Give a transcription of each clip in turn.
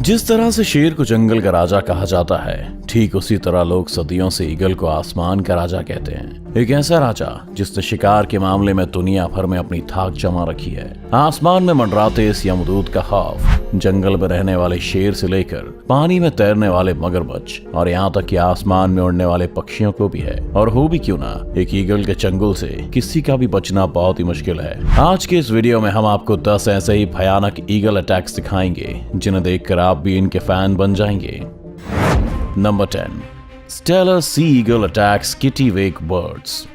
जिस तरह से शेर को जंगल का राजा कहा जाता है, ठीक उसी तरह लोग सदियों से ईगल को आसमान का राजा कहते हैं। एक ऐसा राजा जिसने शिकार के मामले में दुनिया भर में अपनी थाक जमा रखी है। आसमान में मंडराते इस यमदूत का खौफ जंगल में रहने वाले शेर से लेकर पानी में तैरने वाले मगरमच्छ और यहाँ तक कि आसमान में उड़ने वाले पक्षियों को भी है। और हो भी क्यों ना, एक ईगल के चंगुल से किसी का भी बचना बहुत ही मुश्किल है। आज के इस वीडियो में हम आपको 10 ऐसे ही भयानक ईगल अटैक्स दिखाएंगे जिन्हें देखकर आप भी इनके फैन बन जाएंगे। Number 10, Steller sea eagle attacks kittiwake birds.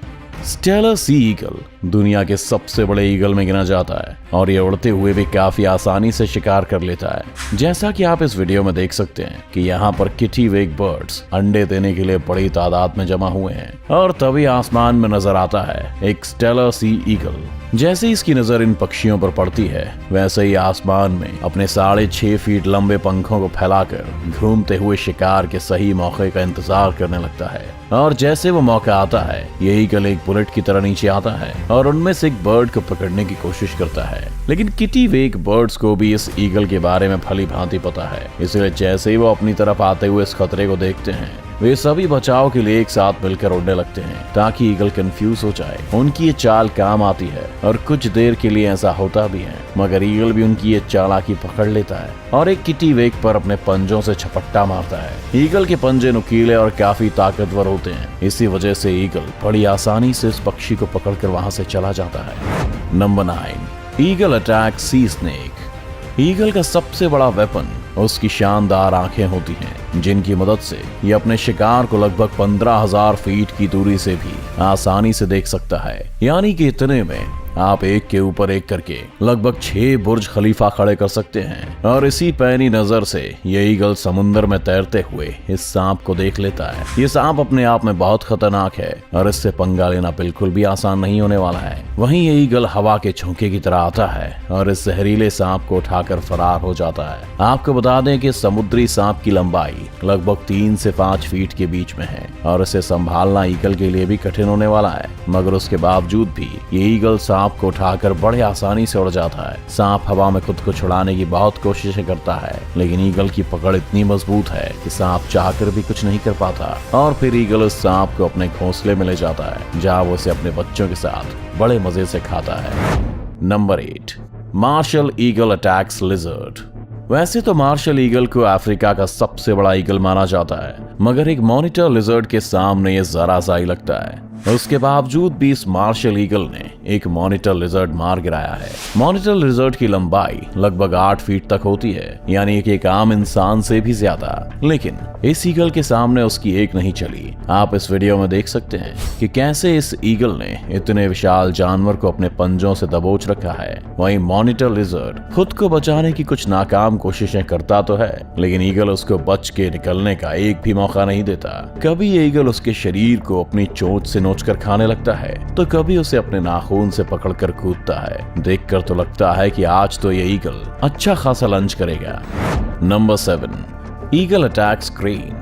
Steller sea eagle दुनिया के सबसे बड़े ईगल में गिना जाता है और ये उड़ते हुए भी काफी आसानी से शिकार कर लेता है। जैसा कि आप इस वीडियो में देख सकते हैं कि यहाँ पर किटिवेक बर्ड्स अंडे देने के लिए बड़ी तादाद में जमा हुए हैं और तभी आसमान में नजर आता है एक स्टेलर सी ईगल। जैसे ही इसकी नजर इन पक्षियों पर पड़ती है, वैसे ही आसमान में अपने 6.5 फीट लंबे पंखों को फैलाकर घूमते हुए शिकार के सही मौके का इंतजार करने लगता है। और जैसे वो मौका आता है, ये ईगल एक बुलेट की तरह नीचे आता है और उनमें से एक बर्ड को पकड़ने की कोशिश करता है। लेकिन किटिवेक बर्ड्स को भी इस ईगल के बारे में भली भांति पता है, इसलिए जैसे ही वो अपनी तरफ आते हुए इस खतरे को देखते हैं, वे सभी बचाव के लिए एक साथ मिलकर उड़ने लगते हैं ताकि ईगल कंफ्यूज हो जाए। उनकी ये चाल काम आती है और कुछ देर के लिए ऐसा होता भी है, मगर ईगल भी उनकी ये चालाकी पकड़ लेता है और एक किटिवेक पर अपने पंजों से झपट्टा मारता है। ईगल के पंजे नुकीले और काफी ताकतवर होते हैं, इसी वजह से ईगल बड़ी आसानी से इस पक्षी को पकड़कर वहां से चला जाता है। नंबर 9, ईगल अटैक सी स्नेक। ईगल का सबसे बड़ा वेपन उसकी शानदार आंखें होती हैं, जिनकी मदद से ये अपने शिकार को लगभग 15,000 फीट की दूरी से भी आसानी से देख सकता है। यानी कि इतने में आप एक के ऊपर एक करके लगभग 6 बुर्ज खलीफा खड़े कर सकते हैं। और इसी पैनी नजर से ये ईगल समुद्र में तैरते हुए इस सांप को देख लेता है। ये सांप अपने आप में बहुत खतरनाक है और इससे पंगा लेना बिल्कुल भी आसान नहीं होने वाला है। वहीं ये ईगल हवा के झोंके की तरह आता है और इस जहरीले सांप को उठाकर फरार हो जाता है। आपको बता दें कि समुद्री सांप की लंबाई लगभग 3 से 5 फीट के बीच में है और इसे संभालना ईगल के लिए भी कठिन होने वाला है। मगर उसके बावजूद भी ये ईगल सांप को उठाकर बड़े आसानी से उड़ जाता है। सांप हवा में खुद को छुड़ाने की बहुत कोशिशें करता है, लेकिन ईगल की पकड़ इतनी मजबूत है कि सांप चाहकर भी कुछ नहीं कर पाता। और फिर ईगल उस सांप को अपने घोंसले में ले जाता है, जहां वो उसे अपने बच्चों के साथ बड़े मजे से खाता है। Number 8, martial eagle attacks lizard. वैसे तो मार्शल ईगल को अफ्रीका का सबसे बड़ा ईगल माना जाता है, मगर एक मॉनिटर लिजर्ड के सामने ये जरा सा ही लगता है। उसके बावजूद भी इस मार्शल ईगल ने एक मॉनिटर लिजर्ड मार गिराया है। मॉनिटर लिजर्ड की लंबाई लगभग 8 फीट तक होती है, यानी कि एक आम इंसान से भी ज्यादा। लेकिन इस ईगल के सामने उसकी एक नहीं चली। आप इस वीडियो में देख सकते हैं कि कैसे इस ईगल ने इतने विशाल जानवर को अपने पंजों से दबोच रखा है। वहीं मॉनिटर लिजर्ड खुद को बचाने की कुछ नाकाम कोशिशें करता तो है, लेकिन ईगल उसको बच के निकलने का एक भी मौका नहीं देता। कभी ये ईगल उसके शरीर को अपनी चोंच से नोचकर खाने लगता है, तो कभी उसे अपने नाखून से पकड़कर कूदता है। देखकर तो लगता है कि आज तो ये ईगल अच्छा खासा लंच करेगा। Number 7, eagle attacks crane.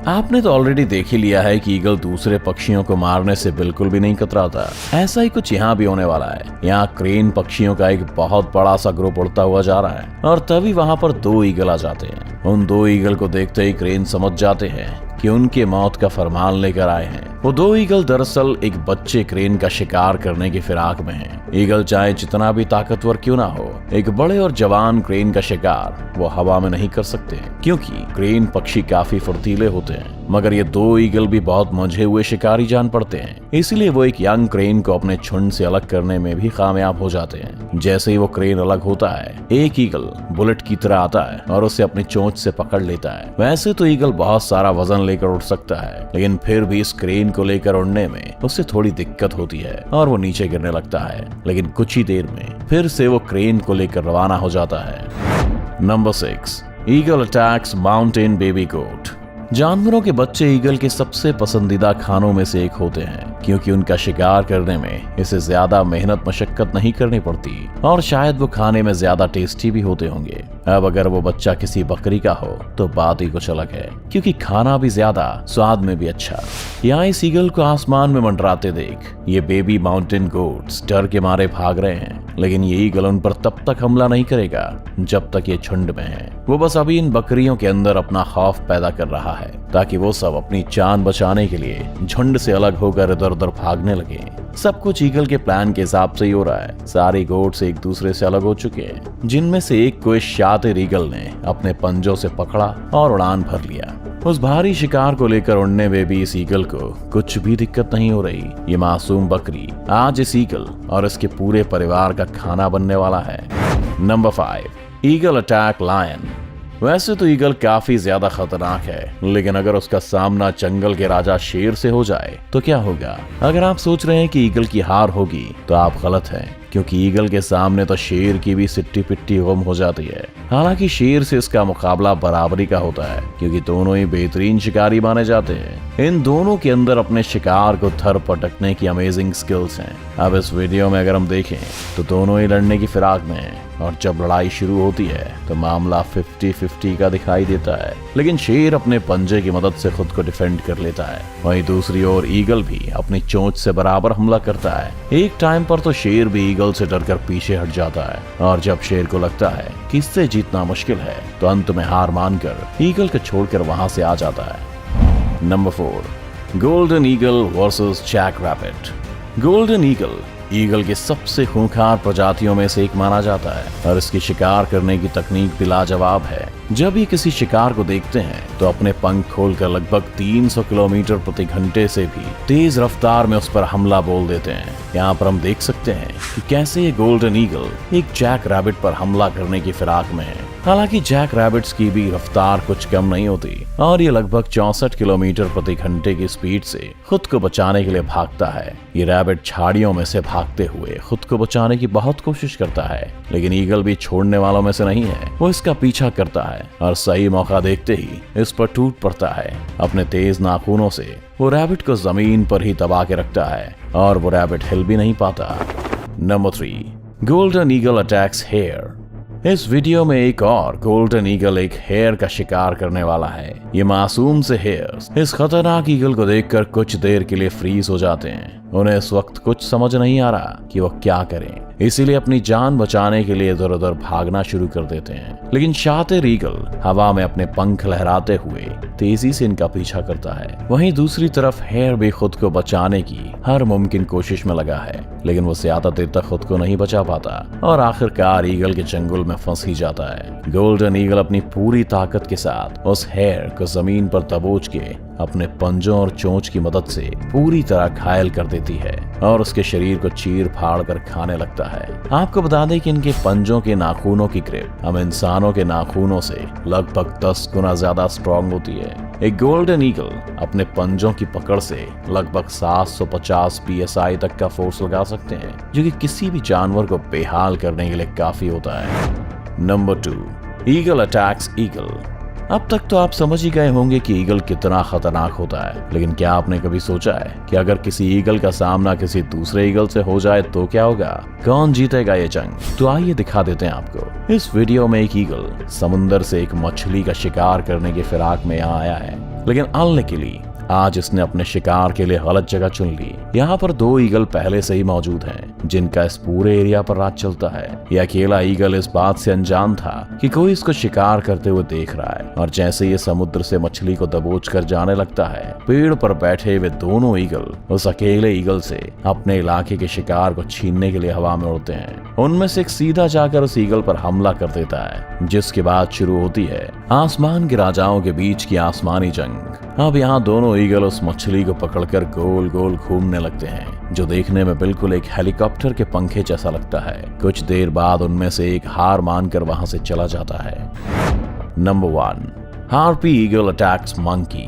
आपने तो ऑलरेडी देख ही लिया है कि ईगल दूसरे पक्षियों को मारने से बिल्कुल भी नहीं कतराता। ऐसा ही कुछ यहाँ भी होने वाला है। यहाँ क्रेन पक्षियों का एक बहुत बड़ा सा ग्रुप उड़ता हुआ जा रहा है और तभी वहाँ पर 2 ईगल आ जाते हैं। उन 2 ईगल को देखते ही क्रेन समझ जाते हैं कि उनके मौत का फरमान लेकर आए हैं। वो 2 ईगल दरअसल एक बच्चे क्रेन का शिकार करने की फिराक में हैं। ईगल चाहे जितना भी ताकतवर क्यों ना हो, एक बड़े और जवान क्रेन का शिकार वो हवा में नहीं कर सकते, क्योंकि क्रेन पक्षी काफी फुर्तीले होते हैं। मगर ये 2 ईगल भी बहुत मंझे हुए शिकारी जान पड़ते हैं, इसलिए वो एक यंग क्रेन को अपने झुंड से अलग करने में भी कामयाब हो जाते हैं। जैसे ही वो क्रेन अलग होता है, एक ईगल बुलेट की तरह आता है और उसे अपनी चोंच से पकड़ लेता है। वैसे तो ईगल बहुत सारा वजन लेकर उड़ सकता है, लेकिन फिर भी इस क्रेन को लेकर उड़ने में उससे थोड़ी दिक्कत होती है और वो नीचे गिरने लगता है। लेकिन कुछ ही देर में फिर से वो क्रेन को लेकर रवाना हो जाता है। Number 6, eagle attacks mountain baby goat. जानवरों के बच्चे ईगल के सबसे पसंदीदा खानों में से एक होते हैं, क्योंकि उनका शिकार करने में इसे ज्यादा मेहनत मशक्कत नहीं करनी पड़ती और शायद वो खाने में ज्यादा टेस्टी भी होते होंगे। अब अगर वो बच्चा किसी बकरी का हो तो बात ही कुछ अलग है, क्योंकि खाना भी ज्यादा, स्वाद में भी अच्छा। यहाँ इस ईगल को आसमान में मंडराते देख ये बेबी माउंटेन गोट्स डर के मारे भाग रहे हैं। लेकिन ये ईगल उन पर तब तक हमला नहीं करेगा जब तक ये झुंड में है। वो बस अभी इन बकरियों के अंदर अपना खौफ पैदा कर रहा है ताकि वो सब अपनी जान बचाने के लिए झुंड से अलग होकर इधर उधर भागने लगे। सब कुछ ईगल के प्लान के हिसाब से ही हो रहा है। सारे गोट्स एक दूसरे से अलग हो चुके हैं, जिनमें से एक को इस शातिर ईगल ने अपने पंजों से पकड़ा और उड़ान भर लिया। उस भारी शिकार को लेकर उड़ने में भी इस ईगल को कुछ भी दिक्कत नहीं हो रही। ये मासूम बकरी आज इस ईगल और इसके पूरे परिवार का खाना बनने वाला है। Number 5, eagle attack lion. वैसे तो ईगल काफी ज्यादा खतरनाक है, लेकिन अगर उसका सामना जंगल के राजा शेर से हो जाए तो क्या होगा? अगर आप सोच रहे हैं कि ईगल की हार होगी तो आप गलत हैं, क्योंकि ईगल के सामने तो शेर की भी सिट्टी पिट्टी गुम हो जाती है। हालांकि शेर से इसका मुकाबला बराबरी का होता है, क्योंकि दोनों ही बेहतरीन शिकारी माने जाते हैं। इन दोनों के अंदर अपने शिकार को थर पटकने की अमेजिंग स्किल्स हैं। अब इस वीडियो में अगर हम देखें तो दोनों ही लड़ने की फिराक में हैं, और जब लड़ाई शुरू होती है तो मामला 50-50 का दिखाई देता है। लेकिन शेर अपने पंजे की मदद से खुद को डिफेंड कर लेता है, वहीं दूसरी ओर ईगल भी अपनी चोंच से बराबर हमला करता है। एक टाइम पर तो शेर भी ईगल से डरकर पीछे हट जाता है, और जब शेर को लगता है कि इससे जीतना मुश्किल है तो अंत में हार मानकर ईगल को छोड़कर वहां से आ जाता है। Number 4, golden eagle versus jack rabbit. Golden eagle eagle के सबसे खूंखार प्रजातियों में से एक माना जाता है, और इसकी शिकार करने की तकनीक भी लाजवाब है। जब ये किसी शिकार को देखते हैं तो अपने पंख खोलकर लगभग 300 किलोमीटर प्रति घंटे से भी तेज रफ्तार में उस पर हमला बोल देते हैं। यहाँ पर हम देख सकते हैं कि कैसे ये गोल्डन ईगल एक जैक रैबिट पर हमला करने की फिराक में है। हालांकि जैक रैबिट्स की भी रफ्तार कुछ कम नहीं होती, और ये लगभग 64 किलोमीटर प्रति घंटे की स्पीड से खुद को बचाने के लिए भागता है। ये रैबिट झाड़ियों में से भागते हुए खुद को बचाने की बहुत कोशिश करता है, लेकिन ईगल भी छोड़ने वालों में से नहीं है। वो इसका पीछा करता है और सही मौका देखते ही इस पर टूट पड़ता है। अपने तेज नाखूनों से वो रैबिट को जमीन पर ही दबा के रखता है, और वो रैबिट हिल भी नहीं पाता। Number 3, golden eagle attacks hare. इस वीडियो में एक और गोल्डन ईगल एक हेयर का शिकार करने वाला है। ये मासूम से हेयर्स इस खतरनाक ईगल को देखकर कुछ देर के लिए फ्रीज हो जाते हैं। उन्हें इस वक्त कुछ समझ नहीं आ रहा कि वो क्या करें, इसीलिए अपनी जान बचाने के लिए इधर उधर भागना शुरू कर देते हैं। लेकिन शातिर ईगल हवा में अपने पंख लहराते हुए तेजी से इनका पीछा करता है। वहीं दूसरी तरफ हेयर भी खुद को बचाने की हर मुमकिन कोशिश में लगा है, लेकिन वो ज्यादा देर तक खुद को नहीं बचा पाता और आखिरकार ईगल के चंगुल में फंस ही जाता है। गोल्डन ईगल अपनी पूरी ताकत के साथ उस हेयर को जमीन पर दबोच के अपने पंजों और चोंच की मदद से पूरी तरह घायल कर देती है और उसके शरीर को चीर फाड़ कर खाने लगता है। आपको बता दें कि इनके पंजों के नाखूनों की ग्रिप हम इंसानों के नाखूनों से लगभग 10 गुना ज्यादा स्ट्रॉन्ग होती है। एक गोल्डन ईगल अपने पंजों की पकड़ से लगभग 750 PSI तक का फोर्स लगा सकते हैं, जो कि किसी भी जानवर को बेहाल करने के लिए काफी होता है। Number 2, eagle attacks eagle. अब तक तो आप समझ ही गए होंगे कि ईगल कितना खतरनाक होता है, लेकिन क्या आपने कभी सोचा है कि अगर किसी ईगल का सामना किसी दूसरे ईगल से हो जाए तो क्या होगा? कौन जीतेगा ये जंग? तो आइए दिखा देते हैं आपको। इस वीडियो में एक ईगल समुंदर से एक मछली का शिकार करने की फिराक में यहाँ आया है, लेकिन अनलकीली आज इसने अपने शिकार के लिए गलत जगह चुन ली। यहाँ पर 2 ईगल पहले से ही मौजूद हैं, जिनका इस पूरे एरिया पर राज चलता है। यह अकेला ईगल इस बात से अनजान था कि कोई इसको शिकार करते हुए देख रहा है, और जैसे ये समुद्र से मछली को दबोच कर जाने लगता है, पेड़ पर बैठे हुए दोनों ईगल उस अकेले ईगल से अपने इलाके के शिकार को छीनने के लिए हवा में उड़ते हैं। उनमें से एक सीधा जाकर उस ईगल पर हमला कर देता है, जिसके बाद शुरू होती है आसमान के राजाओं के बीच की आसमानी जंग। अब यहाँ दोनों ईगल उस मछली को पकड़कर गोल गोल घूमने लगते हैं, जो देखने में बिल्कुल एक हेलीकॉप्टर के पंखे जैसा लगता है। कुछ देर बाद उनमें से एक हार मानकर वहां से चला जाता है। Number 1, harpy eagle attacks monkey.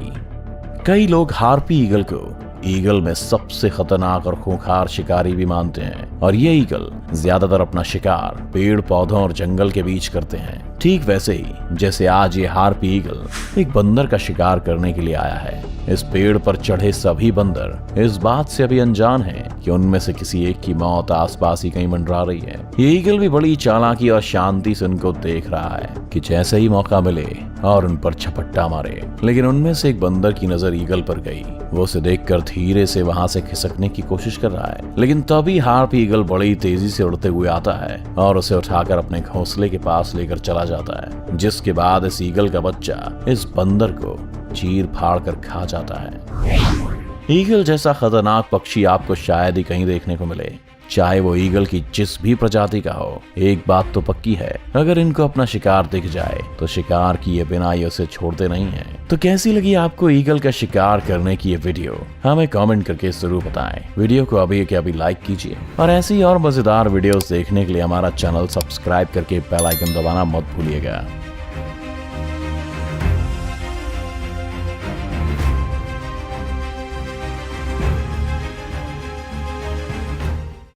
कई लोग हार्पी ईगल को ईगल में सबसे खतरनाक और खूंखार शिकारी भी मानते हैं, और ये ईगल ज्यादातर अपना शिकार पेड़ पौधों और जंगल के बीच करते हैं। ठीक वैसे ही जैसे आज ये हार्पी ईगल एक बंदर का शिकार करने के लिए आया है। इस पेड़ पर चढ़े सभी बंदर इस बात से अभी अनजान हैं कि उनमें से किसी एक की मौत आसपास ही कहीं मंडरा रही है। ये ईगल भी बड़ी चालाकी और शांति से उनको देख रहा है कि जैसे ही मौका मिले और उन पर झपट्टा मारे। लेकिन उनमें से एक बंदर की नजर ईगल पर गई। वो उसे देखकर धीरे से वहां से खिसकने की कोशिश कर रहा है, लेकिन तभी हार्पी ईगल बड़ी तेजी से उड़ते हुए आता है और उसे उठाकर अपने घोंसले के पास लेकर चला जाता है, जिसके बाद इस ईगल का बच्चा इस बंदर को चीर फाड़ कर खा जाता है। ईगल जैसा खतरनाक पक्षी आपको शायद ही कहीं देखने को मिले, चाहे वो ईगल की जिस भी प्रजाति का हो। एक बात तो पक्की है, अगर इनको अपना शिकार दिख जाए तो शिकार किए बिना ये उसे छोड़ते नहीं हैं। तो कैसी लगी आपको ईगल का शिकार करने की ये वीडियो, हमें कमेंट करके जरूर बताएं। वीडियो को अभी के अभी लाइक कीजिए और ऐसी और मजेदार वीडियोस देखने के लिए हमारा चैनल सब्सक्राइब करके बेल आइकन दबाना मत भूलिएगा।